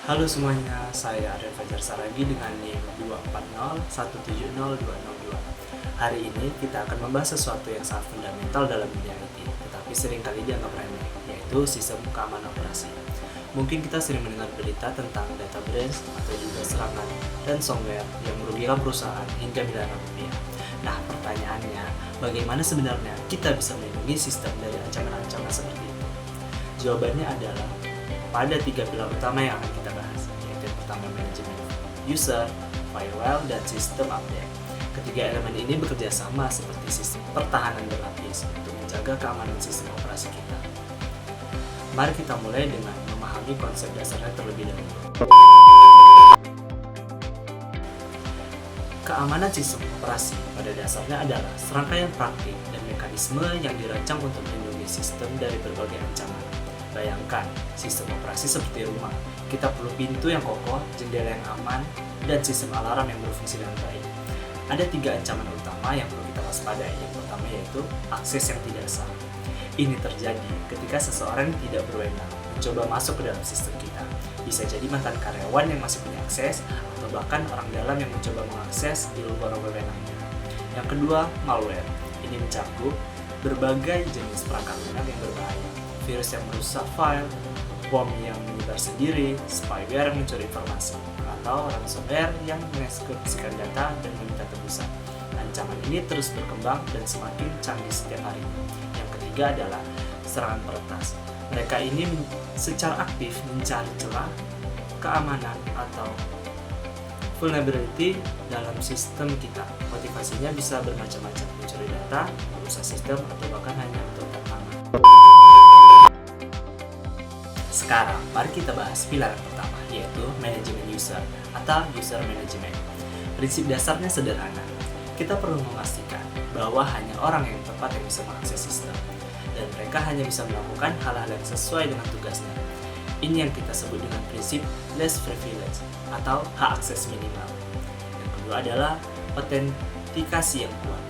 Halo semuanya, saya Aryan Fajar Saragi dengan NIM 240170202. Hari ini kita akan membahas sesuatu yang sangat fundamental dalam dunia IT, tetapi seringkali dianggap remeh, yaitu sistem keamanan operasi. Mungkin kita sering mendengar berita tentang data breach atau juga serangan ransomware yang merugikan perusahaan hingga miliaran rupiah. Nah, pertanyaannya, bagaimana sebenarnya kita bisa melindungi sistem dari ancaman-ancaman seperti itu? Jawabannya adalah pada 3 pilar utama yang akan kita bahas, yaitu yang pertama manajemen user, firewall, dan sistem update. Ketiga elemen ini bekerja sama seperti sistem pertahanan berlapis untuk menjaga keamanan sistem operasi kita. Mari kita mulai dengan memahami konsep dasarnya terlebih dahulu. Keamanan sistem operasi pada dasarnya adalah serangkaian praktik dan mekanisme yang dirancang untuk melindungi sistem dari berbagai ancaman. Bayangkan, sistem operasi seperti rumah. Kita perlu pintu yang kokoh, jendela yang aman, dan sistem alarm yang berfungsi dengan baik. Ada 3 ancaman utama yang perlu kita waspadai. Yang pertama yaitu akses yang tidak sah. Ini terjadi ketika seseorang tidak berwenang mencoba masuk ke dalam sistem kita. Bisa jadi mantan karyawan yang masih punya akses, atau bahkan orang dalam yang mencoba mengakses di luar wewenangnya. Yang kedua, malware. Ini mencakup berbagai jenis perangkat lunak yang berbahaya. Virus yang merusak file, bom yang menyebar sendiri, spyware yang mencuri informasi, atau ransomware yang mengeksekusikan data dan meminta tebusan. Ancaman ini terus berkembang dan semakin canggih setiap hari. Yang ketiga adalah serangan peretas. Mereka ini secara aktif mencari celah keamanan atau vulnerability dalam sistem kita. Motivasinya bisa bermacam-macam, mencuri data, merusak sistem, atau bahkan hanya untuk keamanan. Sekarang, mari kita bahas pilar yang pertama, yaitu manajemen user atau user management. Prinsip dasarnya sederhana. Kita perlu memastikan bahwa hanya orang yang tepat yang bisa mengakses sistem, dan mereka hanya bisa melakukan hal-hal yang sesuai dengan tugasnya. Ini yang kita sebut dengan prinsip less privilege atau hak akses minimal. Yang kedua adalah autentikasi yang kuat.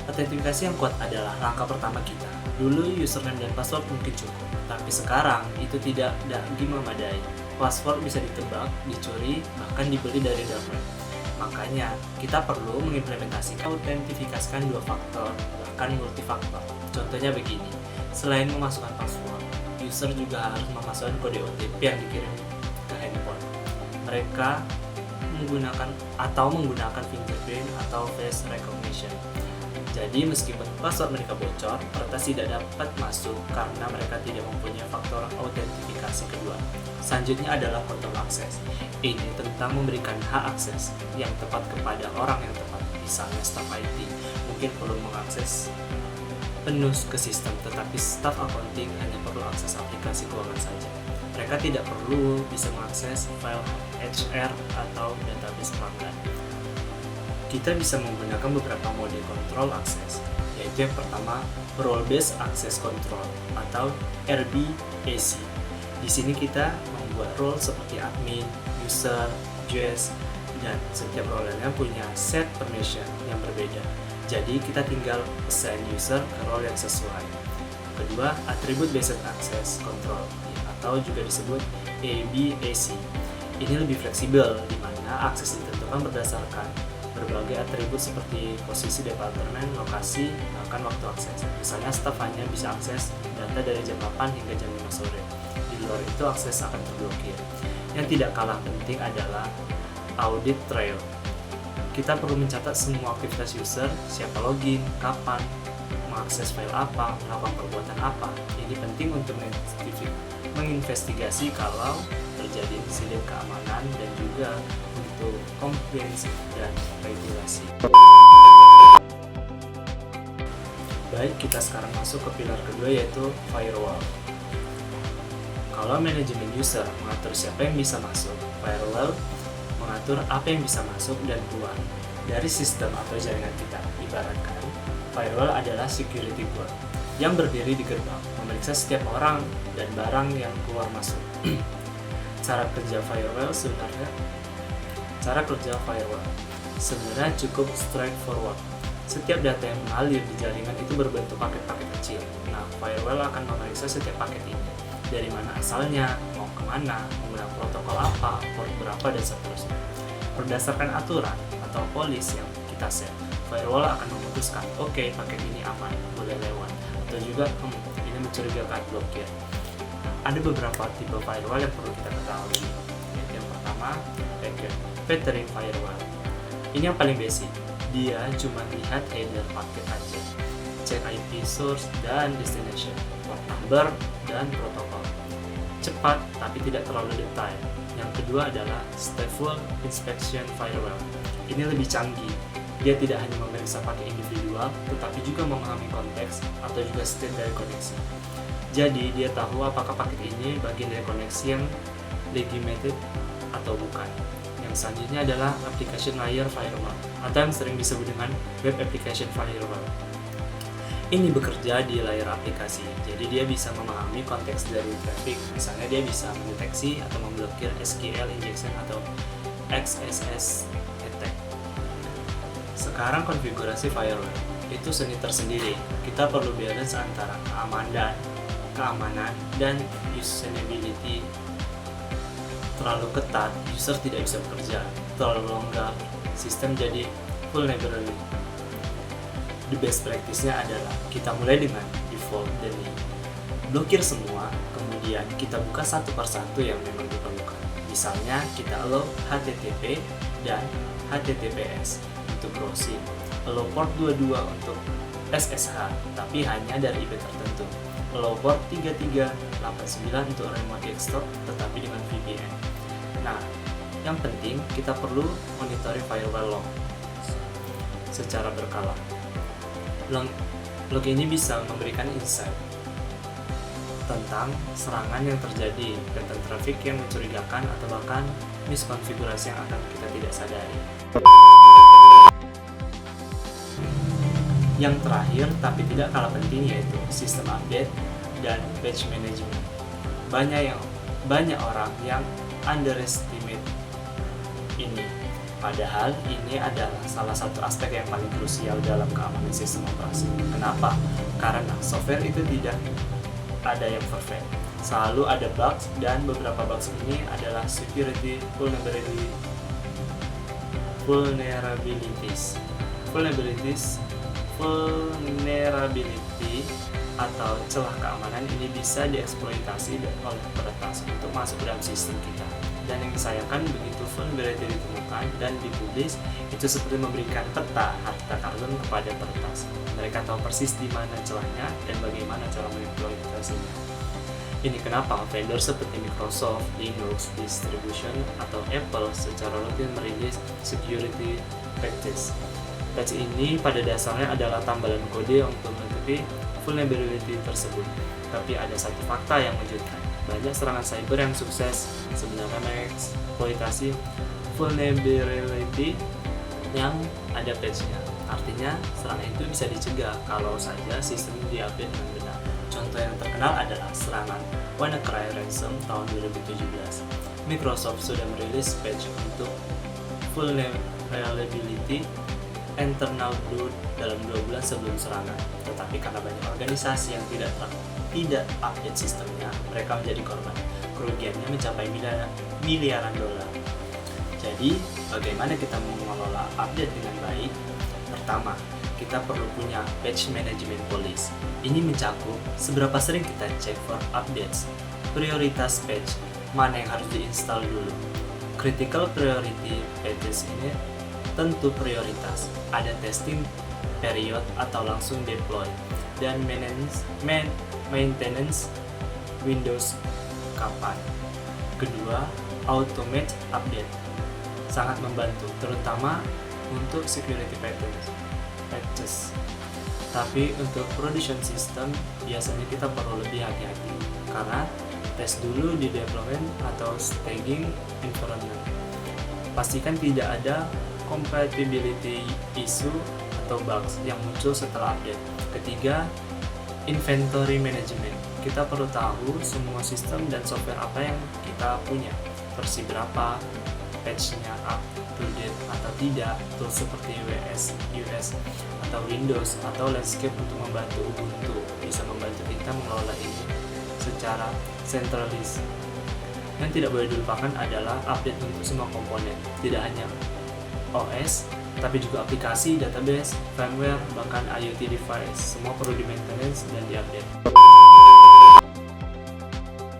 Autentikasi yang kuat adalah langkah pertama kita. Dulu username dan password mungkin cukup, tapi sekarang itu tidak memadai. Password bisa ditebak, dicuri, bahkan dibeli dari dark web. Makanya, kita perlu mengimplementasikan autentifikasikan 2 faktor, bahkan multifaktor. Contohnya begini, selain memasukkan password, user juga harus memasukkan kode OTP yang dikirim ke handphone. Mereka menggunakan fingerprint atau face recognition. Jadi meskipun password mereka bocor, peretas tidak dapat masuk karena mereka tidak mempunyai faktor autentifikasi kedua. Selanjutnya adalah kontrol akses. Ini tentang memberikan hak akses yang tepat kepada orang yang tepat. Misalnya staf IT mungkin perlu mengakses penuh ke sistem, tetapi staf accounting hanya perlu akses aplikasi keuangan saja. Mereka tidak perlu bisa mengakses file HR atau database pelanggan. Kita bisa menggunakan beberapa mode kontrol akses, yaitu yang pertama role based access control atau RBAC. Di sini kita membuat role seperti admin, user, JS, dan setiap role-nya punya set permission yang berbeda. Jadi kita tinggal assign user ke role yang sesuai. Kedua, attribute based access control atau juga disebut ABAC. Ini lebih fleksibel, di mana akses ditentukan berdasarkan berbagai atribut seperti posisi departemen, lokasi, bahkan waktu akses. Misalnya staf hanya bisa akses data dari jam 8 hingga jam 5 sore. Di luar itu akses akan terblokir. Yang tidak kalah penting adalah audit trail. Kita perlu mencatat semua aktivitas user, siapa login, kapan, mengakses file apa, melakukan perbuatan apa. Ini penting untuk menginvestigasi kalau terjadi insiden keamanan dan juga untuk compliance dan regulasi. Baik, kita sekarang masuk ke pilar kedua, yaitu firewall. Kalau manajemen user mengatur siapa yang bisa masuk, firewall mengatur apa yang bisa masuk dan keluar dari sistem atau jaringan kita. Ibaratkan, firewall adalah security guard yang berdiri di gerbang, memeriksa setiap orang dan barang yang keluar masuk. Cara kerja firewall sebenarnya cukup straightforward. Setiap data yang mengalir di jaringan itu berbentuk paket-paket kecil. Nah, firewall akan memeriksa setiap paket ini dari mana asalnya, mau kemana, menggunakan protokol apa, port berapa, dan seterusnya. Berdasarkan aturan atau policy yang kita set, firewall akan memutuskan, oke, paket ini aman, boleh lewat, atau juga ini mencurigakan, blokir. Ada beberapa tipe firewall yang perlu kita ketahui, yaitu yang pertama, filtering firewall. Ini yang paling basic, dia cuma lihat header paket aja, cek IP source dan destination, port number, dan protokol. Cepat tapi tidak terlalu detail. Yang kedua adalah stateful inspection firewall. Ini lebih canggih. Dia tidak hanya memeriksa paket individual, tetapi juga memahami konteks atau juga state dari koneksi. Jadi dia tahu apakah paket ini bagian dari koneksi yang legitimate atau bukan. Yang selanjutnya adalah application layer firewall atau yang sering disebut dengan web application firewall. Ini bekerja di layar aplikasi, jadi dia bisa memahami konteks dari traffic. Misalnya dia bisa mendeteksi atau memblokir SQL injection atau XSS attack. Sekarang konfigurasi firewall itu seni tersendiri. Kita perlu balance antara keamanan dan usability. Terlalu ketat, user tidak bisa bekerja. Terlalu longgar, sistem jadi vulnerable. The best practice-nya adalah kita mulai dengan default delete, blokir semua, kemudian kita buka satu persatu yang memang diperlukan. Misalnya kita allow HTTP dan HTTPS untuk browsing, allow port 22 untuk SSH, tapi hanya dari IP tertentu, allow port 3389 untuk remote desktop, tetapi dengan VPN. Nah, yang penting kita perlu monitoring firewall log secara berkala. Log ini bisa memberikan insight tentang serangan yang terjadi, data traffic yang mencurigakan, atau bahkan miskonfigurasi yang akan kita tidak sadari. Yang terakhir, tapi tidak kalah penting, yaitu sistem update dan patch management. Banyak orang yang underestimate ini. Padahal ini adalah salah satu aspek yang paling krusial dalam keamanan sistem operasi. Kenapa? Karena software itu tidak ada yang perfect. Selalu ada bugs, dan beberapa bugs ini adalah security vulnerability atau celah keamanan ini bisa dieksploitasi oleh peretas untuk masuk ke dalam sistem kita. Dan yang disayangkan, begitu vulnerability ditemukan dan dipublis, itu seperti memberikan peta harta karun kepada peretas. Mereka tahu persis di mana celahnya dan bagaimana cara mengeksploitasinya. Ini kenapa vendor seperti Microsoft, Linux Distribution, atau Apple secara rutin merilis security patches. Patch ini pada dasarnya adalah tambalan kode untuk menutupi vulnerability tersebut. Tapi ada satu fakta yang mengejutkan. Banyak serangan cyber yang sukses sebenarnya mengeksploitasi vulnerability yang ada patch-nya. Artinya, serangan itu bisa dicegah kalau saja sistem diupdate dengan benar. Contoh yang terkenal adalah serangan WannaCry ransom tahun 2017. Microsoft sudah merilis patch untuk vulnerability internal boot dalam 2 bulan sebelum serangan. Tetapi karena banyak organisasi yang tidak update sistemnya, mereka menjadi korban. Kerugiannya mencapai miliaran dolar. Jadi, bagaimana kita mengelola update dengan baik? Pertama, kita perlu punya patch management policy. Ini mencakup seberapa sering kita cek for updates, prioritas patch, mana yang harus diinstal dulu. Critical priority patches ini tentu prioritas, ada testing period atau langsung deploy, dan maintenance Windows kapan. Kedua, automate update sangat membantu, terutama untuk security patches. Tapi untuk production system biasanya kita perlu lebih hati-hati karena tes dulu di deployment atau staging environment. Pastikan tidak ada compatibility issue atau bugs yang muncul setelah update. Ketiga, inventory management. Kita perlu tahu semua sistem dan software apa yang kita punya, versi berapa, patch-nya up to date atau tidak, tools seperti US atau Windows atau landscape untuk membantu Ubuntu bisa membantu kita mengelola ini secara centralized. Yang tidak boleh dilupakan adalah update untuk semua komponen, tidak hanya OS, tapi juga aplikasi, database, firmware, bahkan IoT device. Semua perlu di-maintenance dan diupdate.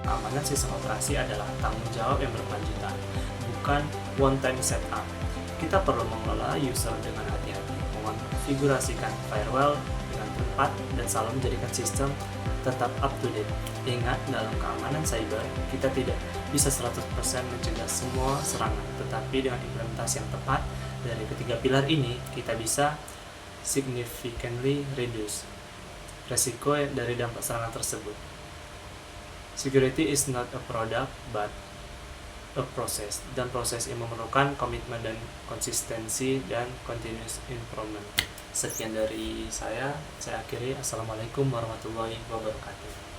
Keamanan sistem operasi adalah tanggung jawab yang berkelanjutan, bukan one-time setup. Kita perlu mengelola user dengan hati-hati, mengonfigurasikan firewall dengan tepat, dan selalu menjadikan sistem tetap up to date. Ingat, dalam keamanan cyber, kita tidak bisa 100% mencegah semua serangan, tetapi dengan implementasi yang tepat dari ketiga pilar ini, kita bisa significantly reduce resiko dari dampak serangan tersebut. Security is not a product, but a process. Dan proses ini memerlukan komitmen dan konsistensi dan continuous improvement. Sekian dari saya akhiri. Assalamualaikum warahmatullahi wabarakatuh.